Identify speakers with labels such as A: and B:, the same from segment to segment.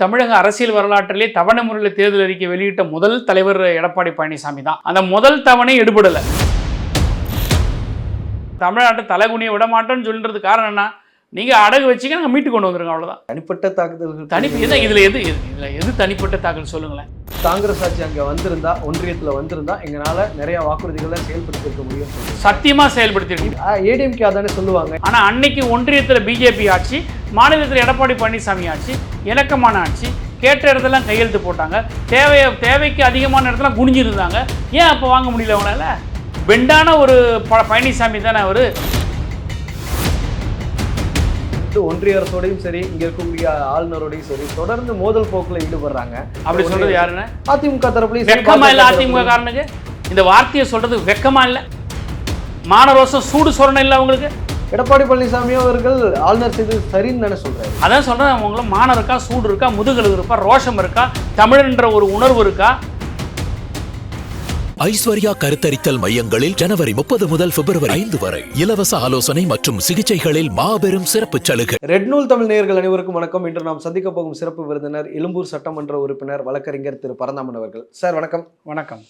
A: தமிழக அரசியல் வரலாற்றிலே தவணை முறையில் தேர்தல் அறிக்கை வெளியிட்ட முதல் தலைவர் எடப்பாடி பழனிசாமி தான். அந்த முதல் தவணை எடுபடலை. தமிழ்நாட்டை தலைகுனியை விட மாட்டோம்னு சொல்றது காரணம் என்ன? நீங்க அடகு வச்சுக்க நாங்கள் மீட்டு கொண்டு வந்துருங்க, அவ்வளோதான்.
B: தனிப்பட்ட தாக்குதல்கள்
A: இதுல எது தனிப்பட்ட தாக்குதல் சொல்லுங்களேன்.
B: காங்கிரஸ் ஆட்சி அங்கே வந்திருந்தா, ஒன்றியத்தில் வந்திருந்தா எங்களால் நிறைய வாக்குறுதிகளை செயல்படுத்திருக்க முடியும்.
A: சத்தியமா செயல்படுத்திருக்கீங்க.
B: ஏடிஎம்கே அதானே சொல்லுவாங்க.
A: ஆனா அன்னைக்கு ஒன்றியத்தில் பிஜேபி ஆட்சி, மாநிலத்தில் எடப்பாடி பழனிசாமி ஆட்சி, இணக்கமான ஆட்சி. கேட்ட இடத்துல கையெழுத்து போட்டாங்க. தேவைக்கு அதிகமான இடத்துல குனிஞ்சிருந்தாங்க. ஏன் அப்போ வாங்க முடியல அவங்களால? பெண்டான ஒரு பழனிசாமி தானே அவரு.
B: ஒன்றிய அரசோடையும் சரி, இங்க இருக்கக்கூடிய ஆளுநரோடையும் சரி தொடர்ந்து மோதல் போக்குல ஈடுபடுறாங்க.
A: அப்படி சொல்றது யாருன்னு?
B: அதிமுக தரப்புலையும்
A: வெக்கமா இல்ல? அதிமுக காரனுக்கு இந்த வார்த்தையை சொல்றது வெக்கமா இல்ல? மானரோசம் சூடு சொரணம் இல்ல அவங்களுக்கு?
B: எடப்பாடி பழனிசாமி அவர்கள் ஆளுநர் செய்து சரின்னு தானே சொல்றாரு.
A: அதான் சொல்றேன், அவங்களும் மானம் இருக்கா, சூடு இருக்கா, முதுகெலும்பு இருக்கா, ரோஷம் இருக்கா, தமிழன்ற ஒரு உணர்வு இருக்கா?
C: ஐஸ்வர்யா கருத்தரித்தல் மையங்களில் ஜனவரி 30 முதல் பிப்ரவரி 5 வரை இலவச ஆலோசனை மற்றும் சிகிச்சைகளில் மாபெரும் சிறப்பு சலுகை.
B: ரெட் நூல் தமிழ் நேயர்கள் அனைவருக்கும் வணக்கம். இன்று நாம் சந்திக்க போகும் சிறப்பு விருந்தினர் எழும்பூர் சட்டமன்ற உறுப்பினர் வழக்கறிஞர் திரு பரந்தாமன் அவர்கள். சார் வணக்கம்.
A: வணக்கம்.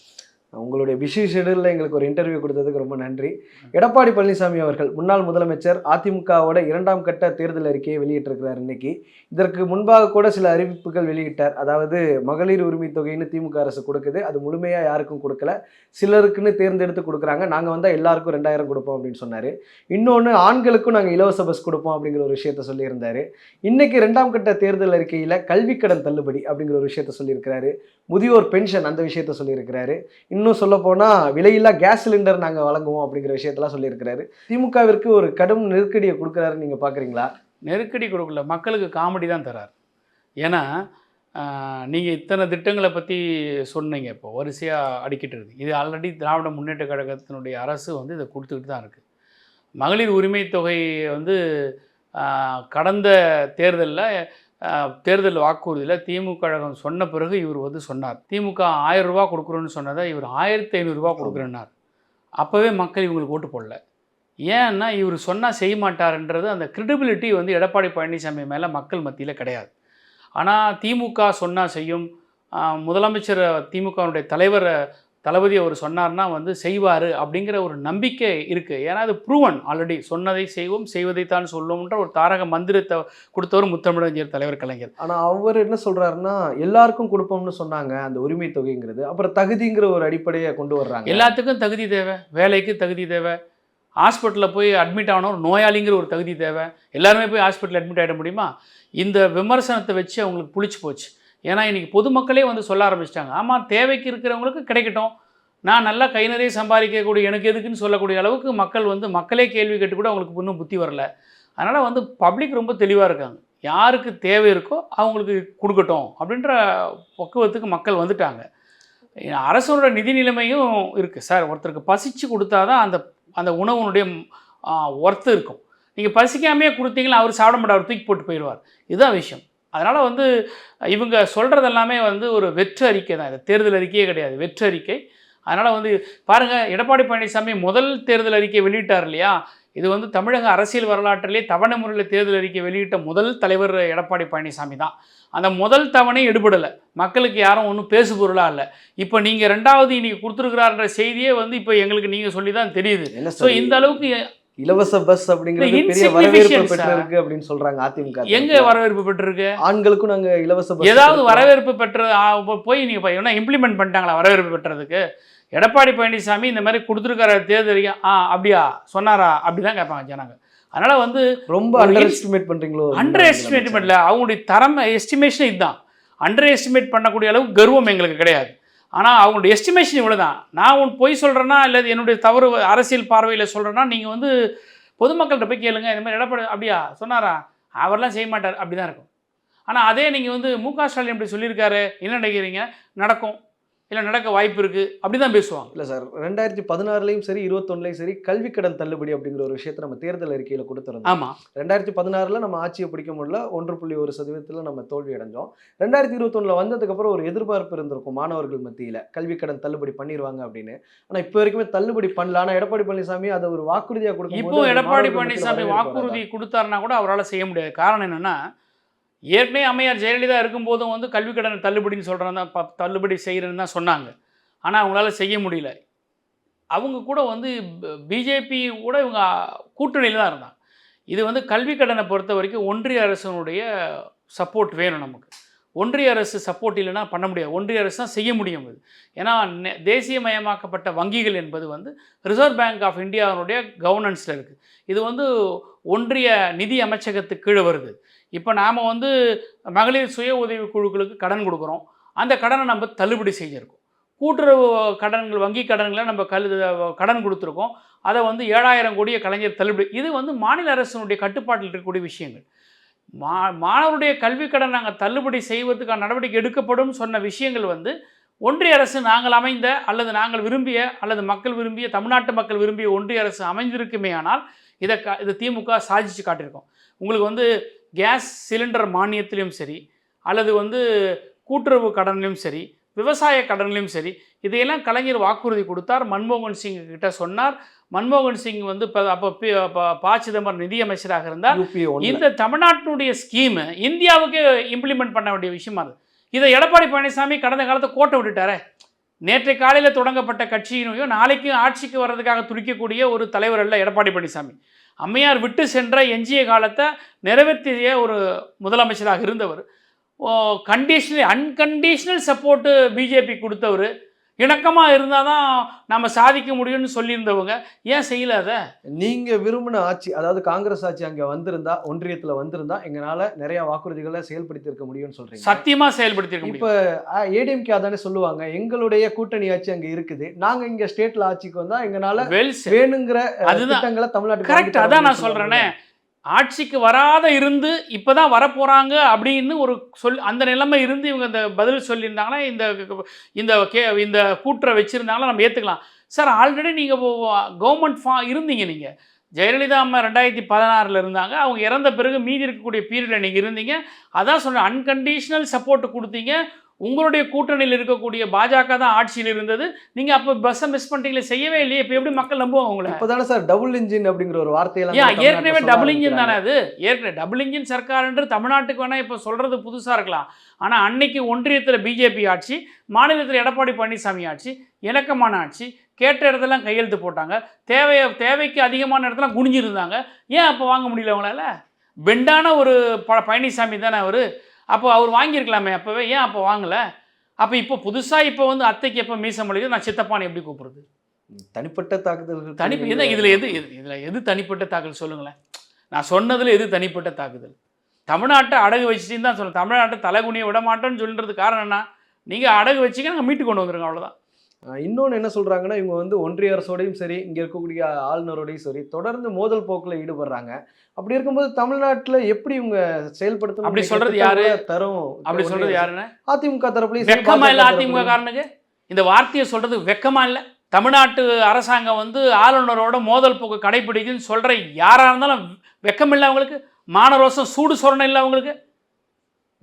B: உங்களுடைய பிஸி ஷெடியூலில் எங்களுக்கு ஒரு இன்டர்வியூ கொடுத்ததுக்கு ரொம்ப நன்றி. எடப்பாடி பழனிசாமி அவர்கள் முன்னாள் முதலமைச்சர், அதிமுகவோட 2ஆம் கட்ட தேர்தல் அறிக்கையை வெளியிட்டிருக்கிறார் இன்னைக்கு. இதற்கு முன்பாக கூட சில அறிவிப்புகள் வெளியிட்டார். அதாவது மகளிர் உரிமை தொகைன்னு திமுக அரசு கொடுக்குது, அது முழுமையாக யாருக்கும் கொடுக்கல, சிலருக்குன்னு தேர்ந்தெடுத்து கொடுக்குறாங்க, நாங்கள் வந்தால் எல்லாருக்கும் 2000 கொடுப்போம் அப்படின்னு சொன்னார். இன்னொன்று, ஆண்களுக்கும் நாங்கள் இலவச பஸ் கொடுப்போம் அப்படிங்கிற ஒரு விஷயத்த சொல்லியிருந்தார். இன்னைக்கு 2ஆம் கட்ட தேர்தல் அறிக்கையில் கல்விக்கடன் தள்ளுபடி அப்படிங்கிற ஒரு விஷயத்த சொல்லியிருக்கிறாரு. முதியோர் பென்ஷன் அந்த விஷயத்த சொல்லியிருக்கிறாரு. இன்னும் சொல்ல போனால் விலையில்லா கேஸ் சிலிண்டர் நாங்கள் வழங்குவோம் அப்படிங்கிற விஷயத்தெல்லாம் சொல்லியிருக்கிறாரு. திமுகவிற்கு ஒரு கடும் நெருக்கடியை கொடுக்குறாருன்னு நீங்கள் பார்க்குறீங்களா?
A: நெருக்கடி கொடுக்கல, மக்களுக்கு காமெடி தான் தரார். ஏன்னா நீங்கள் இத்தனை திட்டங்களை பற்றி சொன்னீங்க, இப்போ வரிசையாக அடிக்கிட்டு இருக்குது. இது ஆல்ரெடி திராவிட முன்னேற்ற கழகத்தினுடைய அரசு வந்து இதை கொடுத்துக்கிட்டு தான் இருக்குது. மகளிர் உரிமை தொகை வந்து கடந்த தேர்தல் வாக்குறுதியில் திமுக கழகம் சொன்ன பிறகு இவர் வந்து சொன்னார், திமுக 1000 ரூபா கொடுக்குறோன்னு சொன்னதை இவர் 1500 ரூபா கொடுக்குறேன்னார். அப்போவே மக்கள் இவங்களுக்கு ஓட்டு போடல. ஏன்னா இவர் சொன்னால் செய்ய மாட்டார்ன்றது அந்த கிரெடிபிலிட்டி வந்து எடப்பாடி பழனிசாமி மேலே மக்கள் மத்தியில் கிடையாது. ஆனால் திமுக சொன்னால் செய்யும். முதலமைச்சர் திமுகவுடைய தளபதி அவர் சொன்னார்னா வந்து செய்வார் அப்படிங்கிற ஒரு நம்பிக்கை இருக்குது. ஏன்னா அது ப்ரூவன் ஆல்ரெடி. சொன்னதை செய்வோம், செய்வதைத்தான் சொல்லுவோம்ன்ற ஒரு தாரக மந்திரத்தை கொடுத்தவர் முத்தமிழறிஞர் தலைவர் கலைஞர்.
B: ஆனால் அவர் என்ன சொல்கிறாருன்னா, எல்லாருக்கும் கொடுப்போம்னு சொன்னாங்க அந்த உரிமை தொகைங்கிறது, அப்புறம் தகுதிங்கிற ஒரு அடிப்படையை கொண்டு வர்றாங்க.
A: எல்லாத்துக்கும் தகுதி தேவை, வேலைக்கு தகுதி தேவை, ஹாஸ்பிட்டலில் போய் அட்மிட் ஆகணும், ஒரு நோயாளிங்கிற ஒரு தகுதி தேவை. எல்லாருமே போய் ஹாஸ்பிட்டலில் அட்மிட் ஆகிட முடியுமா? இந்த விமர்சனத்தை வச்சு அவங்களுக்கு புளிச்சு போச்சு. ஏன்னா இன்றைக்கி பொதுமக்களே வந்து சொல்ல ஆரம்பிச்சிட்டாங்க, ஆமாம் தேவைக்கு இருக்கிறவங்களுக்கு கிடைக்கட்டும், நான் நல்லா கை நிறைய சம்பாதிக்கக்கூடிய எனக்கு எதுக்குன்னு சொல்லக்கூடிய அளவுக்கு மக்கள் வந்து மக்களே கேள்வி கேட்டு கூட அவங்களுக்கு இன்னும் புத்தி வரல. அதனால் வந்து பப்ளிக் ரொம்ப தெளிவாக இருக்காங்க. யாருக்கு தேவை இருக்கோ அவங்களுக்கு கொடுக்கட்டும் அப்படின்ற பக்குவத்துக்கு மக்கள் வந்துட்டாங்க. அரசோட நிதி நிலைமையும் இருக்குது சார். ஒருத்தருக்கு பசிச்சு கொடுத்தா தான் அந்த உணவுனுடைய ஒர்த்து இருக்கும். நீங்கள் பசிக்காமையே கொடுத்தீங்கன்னா அவர் சாப்பிட மாட்டார், அவர் தூக்கி போட்டு போயிடுவார். இதுதான் விஷயம். அதனால் வந்து இவங்க சொல்கிறது எல்லாமே வந்து ஒரு வெற்று அறிக்கை தான். இது தேர்தல் அறிக்கையே கிடையாது, வெற்று அறிக்கை. அதனால் வந்து பாருங்கள், எடப்பாடி பழனிசாமி முதல் தேர்தல் அறிக்கை வெளியிட்டார் இல்லையா, இது வந்து தமிழக அரசியல் வரலாற்றிலே தவணை முறையில் தேர்தல் அறிக்கை வெளியிட்ட முதல் தலைவர் எடப்பாடி பழனிசாமி தான். அந்த முதல் தவணை எடுபடலை, மக்களுக்கு யாரும் ஒன்றும் பேசு பொருளாக இல்லை. இப்போ நீங்கள் 2வது இன்னைக்கு கொடுத்துருக்கிறாருன்ற செய்தியே வந்து இப்போ எங்களுக்கு நீங்கள் சொல்லி தான் தெரியுது. ஸோ இந்த அளவுக்கு
B: இலவச பஸ் அப்படிங்கிறது பெரிய வரவேற்பு பெற்றிருக்கு அப்படின்னு சொல்றாங்க அதிமுக.
A: எங்க வரவேற்பு பெற்றிருக்கு?
B: ஆண்களுக்கும் நாங்க இலவச பஸ்
A: ஏதாவது வரவேற்பு பெற்ற போய் நீங்க என்ன இம்ப்ளிமெண்ட் பண்ணிட்டாங்களா வரவேற்பு பெற்றதுக்கு? எடப்பாடி பழனிசாமி இந்த மாதிரி கொடுத்துருக்கார தேர்தல் அப்படியா சொன்னாரா அப்படிதான் கேட்பாங்க ஜனங்க. அதனால வந்து
B: ரொம்ப அண்டர் எஸ்டிமேட் பண்றீங்களோ?
A: அண்டர் எஸ்டிமேட் பண்ணல, அவங்களுடைய தரம் எஸ்டிமேஷன் இதுதான். அண்டர் எஸ்டிமேட் பண்ணக்கூடிய அளவுக்கு கர்வம் எங்களுக்கு கிடையாது. ஆனால் அவங்களுடைய எஸ்டிமேஷன் இவ்வளோ தான். நான் பொய் சொல்கிறேன்னா இல்லை என்னுடைய தவறு அரசியல் பார்வையில் சொல்கிறேன்னா நீங்கள் வந்து பொதுமக்கள்கிட்ட போய் கேளுங்க, இந்த மாதிரி எடப்பாடி அப்படியா சொன்னாரா, அவரெல்லாம் செய்ய மாட்டார், அப்படி தான் இருக்கும். ஆனால் அதே நீங்கள் வந்து மு.க. ஸ்டாலின் எப்படி சொல்லியிருக்காரு, என்ன நினைக்கிறீங்க, நடக்கும் இல்லை நடக்க வாய்ப்பு இருக்குது, அப்படி தான் பேசுவாங்க.
B: இல்லை சார், 2016லையும் சரி 21லையும் சரி கல்வி கடன் தள்ளுபடி அப்படிங்கிற ஒரு விஷயத்தை நம்ம தேர்தல் அறிக்கையில் கொடுத்துருந்தோம்.
A: ஆமாம்,
B: 2016 நம்ம ஆட்சியை பிடிக்க முடியல, 1.1% நம்ம தோல்வி அடைஞ்சோம். 2021 வந்ததுக்கப்புறம் ஒரு எதிர்பார்ப்பு இருந்திருக்கும் மாணவர்கள் மத்தியில், கல்வி கடன் தள்ளுபடி பண்ணிடுவாங்க அப்படின்னு. ஆனால் இப்போ வரைக்குமே தள்ளுபடி பண்ணல. ஆனால் எடப்பாடி பழனிசாமி அதை ஒரு வாக்குறுதியாக கொடுக்கும்.
A: இப்போ எடப்பாடி பழனிசாமி வாக்குறுதி கொடுத்தாருன்னா கூட அவரால் செய்ய முடியாது. காரணம் என்னென்னா, ஏற்கனவே அம்மையார் ஜெயலலிதா இருக்கும்போதும் வந்து கல்வி கடனை தள்ளுபடின்னு சொல்கிறாங்க தான், தள்ளுபடி செய்கிறேன்னு தான் சொன்னாங்க. ஆனால் அவங்களால செய்ய முடியல. அவங்க கூட வந்து பிஜேபி கூட இவங்க கூட்டணியில் தான் இருந்தாங்க. இது வந்து கல்வி கடனை பொறுத்த வரைக்கும் ஒன்றிய அரசினுடைய சப்போர்ட் வேணும் நமக்கு. ஒன்றிய அரசு சப்போர்ட் இல்லைன்னா பண்ண முடியாது. ஒன்றிய அரசு தான் செய்ய முடியும் இது. ஏன்னா தேசியமயமாக்கப்பட்ட வங்கிகள் என்பது வந்து ரிசர்வ் பேங்க் ஆஃப் இந்தியாவுடைய கவர்னன்ஸில் இருக்குது. இது வந்து ஒன்றிய நிதி அமைச்சகத்துக்கு கீழே வருது. இப்போ நாம் வந்து மகளிர் சுய உதவி குழுக்களுக்கு கடன் கொடுக்குறோம். அந்த கடனை நம்ம தள்ளுபடி செஞ்சுருக்கோம். கூட்டுறவு கடன்கள், வங்கி கடன்களை நம்ம கடன் கொடுத்துருக்கோம். அதை வந்து 7,000 கோடியை கலைஞர் தள்ளுபடி. இது வந்து மாநில அரசினுடைய கட்டுப்பாட்டில் இருக்கக்கூடிய விஷயங்கள். மாணவருடைய கல்வி கடன் நாங்கள் தள்ளுபடி செய்வதற்கான நடவடிக்கை எடுக்கப்படும் சொன்ன விஷயங்கள் வந்து ஒன்றிய அரசு நாங்கள் அமைந்த அல்லது நாங்கள் விரும்பிய அல்லது மக்கள் விரும்பிய, தமிழ்நாட்டு மக்கள் விரும்பிய ஒன்றிய அரசு அமைந்திருக்குமே. ஆனால் இதை திமுக சாதிச்சு காட்டியிருக்கோம். உங்களுக்கு வந்து கேஸ் சிலிண்டர் மானியத்திலையும் சரி, அல்லது வந்து கூட்டுறவு கடன்லையும் சரி, விவசாய கடன்லையும் சரி, இதையெல்லாம் கலைஞர் வாக்குறுதி கொடுத்தார். மன்மோகன் சிங் கிட்ட சொன்னார். மன்மோகன் சிங் வந்து அப்போ ப. சிதம்பரம் நிதியமைச்சராக இருந்தார். இந்த தமிழ்நாட்டினுடைய ஸ்கீமு இந்தியாவுக்கு இம்ப்ளிமெண்ட் பண்ண வேண்டிய விஷயமா அது. இதை எடப்பாடி பழனிசாமி கடந்த காலத்தை கோட்டை விட்டுட்டாரே. நேற்று காலையில் தொடங்கப்பட்ட கட்சியினையும் நாளைக்கு ஆட்சிக்கு வர்றதுக்காக துடிக்கக்கூடிய ஒரு தலைவர் அல்ல எடப்பாடி பழனிசாமி. அம்மையார் விட்டு சென்ற எஞ்சிய காலத்தை நிறைவேற்றிய ஒரு முதலமைச்சராக இருந்தவர். அன்கண்டிஷனல் சப்போர்ட்டு பிஜேபி கொடுத்தவர். இணக்கமாக இருந்தால் தான் நம்ம சாதிக்க முடியும்னு சொல்லியிருந்தவங்க ஏன் செய்யல அதை?
B: நீங்கள் விரும்பின ஆட்சி, அதாவது காங்கிரஸ் ஆட்சி அங்கே வந்திருந்தா, ஒன்றியத்தில் வந்திருந்தா எங்களால் நிறைய வாக்குறுதிகளை செயல்படுத்தியிருக்க முடியும்னு சொல்கிறீங்க.
A: சத்தியமாக செயல்படுத்தியிருக்க முடியும்.
B: இப்போ ஏடிஎம்கே அதானே சொல்லுவாங்க, எங்களுடைய கூட்டணி ஆட்சி அங்கே இருக்குது, நாங்கள் இங்கே ஸ்டேட்டில் ஆட்சிக்கு வந்தால் எங்களால் வேணுங்கிற திட்டங்களை தமிழ்நாட்டுக்கு.
A: கரெக்ட், அதான் நான் சொல்கிறேனே. ஆட்சிக்கு வராத இருந்து இப்போ தான் வரப்போகிறாங்க அப்படின்னு ஒரு அந்த நிலைமை இருந்து இவங்க இந்த பதில் சொல்லியிருந்தாங்கன்னா, இந்த கூட்டுற வச்சுருந்தாங்கன்னா நம்ம ஏற்றுக்கலாம். சார், ஆல்ரெடி நீங்கள் கவர்மெண்ட் இருந்தீங்க. நீங்கள் ஜெயலலிதா அம்மா 2016 இருந்தாங்க. அவங்க இறந்த பிறகு மீதி இருக்கக்கூடிய பீரியடில் நீங்கள் இருந்தீங்க. அதான் சொன்னேன், அன்கண்டிஷனல் சப்போர்ட் கொடுத்தீங்க. உங்களுடைய கூட்டணியில் இருக்கக்கூடிய பாஜக தான் ஆட்சியில் இருந்தது. நீங்கள் அப்போ பஸ்ஸை மிஸ் பண்ணிட்டீங்களே, செய்யவே இல்லையே. இப்போ எப்படி மக்கள் நம்புவாங்க உங்களை?
B: இப்போ தானே சார் டபுள் இன்ஜின் அப்படிங்கிற ஒரு வார்த்தையெல்லாம்
A: ஏற்கனவே டபுள் இன்ஜின் தானே அது. ஏற்கனவே டபுள் இன்ஜின் சர்க்கார் என்று தமிழ்நாட்டுக்கு வேணால் இப்போ சொல்கிறது புதுசாக இருக்கலாம். ஆனால் அன்னைக்கு ஒன்றியத்தில் பிஜேபி ஆட்சி, மாநிலத்தில் எடப்பாடி பழனிசாமி ஆட்சி, இணக்கமான ஆட்சி. கேட்ட இடத்துலாம் கையெழுத்து போட்டாங்க. தேவைக்கு அதிகமான இடத்துல குனிஞ்சிருந்தாங்க. ஏன் அப்போ வாங்க முடியல அவங்களால? பெண்டான ஒரு பழனிசாமி தானே அவர். அப்போ அவர் வாங்கியிருக்கலாமே அப்போவே, ஏன் அப்போ வாங்கலை? அப்போ இப்போ புதுசாக இப்போ வந்து அத்தைக்கு எப்போ மீசம் முடியுது, நான் சித்தப்பானை எப்படி கூப்பிடுறது?
B: தனிப்பட்ட தாக்குதல்கள்.
A: இதில் எது தனிப்பட்ட தாக்குதல் சொல்லுங்களேன். நான் சொன்னதில் எது தனிப்பட்ட தாக்குதல்? தமிழ்நாட்டை அடகு வச்சுட்டின்னு தான் சொல்லுங்கள். தமிழ்நாட்டை தலைகுனியை விட மாட்டேன்னு சொல்கிறது காரணம் என்ன? நீங்கள் அடகு வச்சிங்க, நாங்கள் மீட்டு கொண்டு வந்துருங்க, அவ்வளோதான்.
B: இன்னொன்று என்ன சொல்கிறாங்கன்னா, இவங்க வந்து ஒன்றிய அரசோடையும் சரி, இங்கே இருக்கக்கூடிய ஆளுநரோடையும் சரி, தொடர்ந்து மோதல் போக்கில் ஈடுபடுறாங்க. அப்படி இருக்கும்போது தமிழ்நாட்டில் எப்படி இவங்க செயல்படுத்தணும்?
A: அப்படி சொல்கிறது யாரு
B: தரும்?
A: அப்படி சொல்கிறது யாருன்னு?
B: அதிமுக தரப்புலையும்
A: வெக்கமா இல்லை? அதிமுக காரனுக்கு இந்த வார்த்தையை சொல்கிறது வெக்கமா இல்லை? தமிழ்நாட்டு அரசாங்கம் வந்து ஆளுநரோட மோதல் போக்கு கடைபிடிக்குன்னு சொல்கிற யாராக இருந்தாலும் வெக்கம் இல்லை அவங்களுக்கு? மானரோசம், சூடு சொரணம் இல்லை அவங்களுக்கு?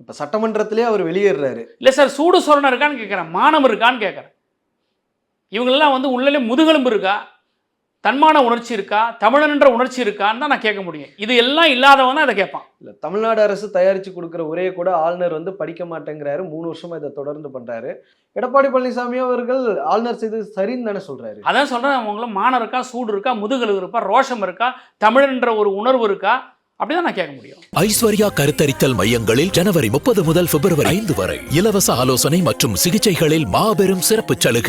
B: இப்போ சட்டமன்றத்திலே அவர் வெளியேறாரு.
A: இல்லை சார், சூடு சொரணம் இருக்கான்னு கேட்குறேன், மானம் இருக்கான்னு கேட்குறேன். இவங்களெல்லாம் வந்து உள்ளே முதுகெலும்பு இருக்கா, தன்மான உணர்ச்சி இருக்கா, தமிழன்ற உணர்ச்சி இருக்கான்னு தான் நான் கேட்க முடியும். இது எல்லாம் இல்லாதவன் தான் இதை கேட்பான்.
B: இல்லை, தமிழ்நாடு அரசு தயாரித்து கொடுக்குற உரையை கூட ஆளுநர் வந்து படிக்க மாட்டேங்கிறாரு. 3 வருஷமாக இதை தொடர்ந்து பண்ணுறாரு. எடப்பாடி பழனிசாமி அவர்கள் ஆளுநர் செய்து சரின்னு தானே சொல்கிறாரு.
A: அதான் சொல்கிறேன், அவங்களும் மானம் இருக்கா, சூடு இருக்கா, முதுகெலும்பு இருக்கா, ரோஷம் இருக்கா, தமிழன்ற ஒரு உணர்வு இருக்கா? அப்படிதான் நான் கேட்க முடியும்.
C: ஐஸ்வர்யா கருத்தரித்தல் மையங்களில் ஜனவரி 30 முதல் பிப்ரவரி 5 வரை இலவச ஆலோசனை மற்றும் சிகிச்சைகளில் மாபெரும் சிறப்பு சலுகை.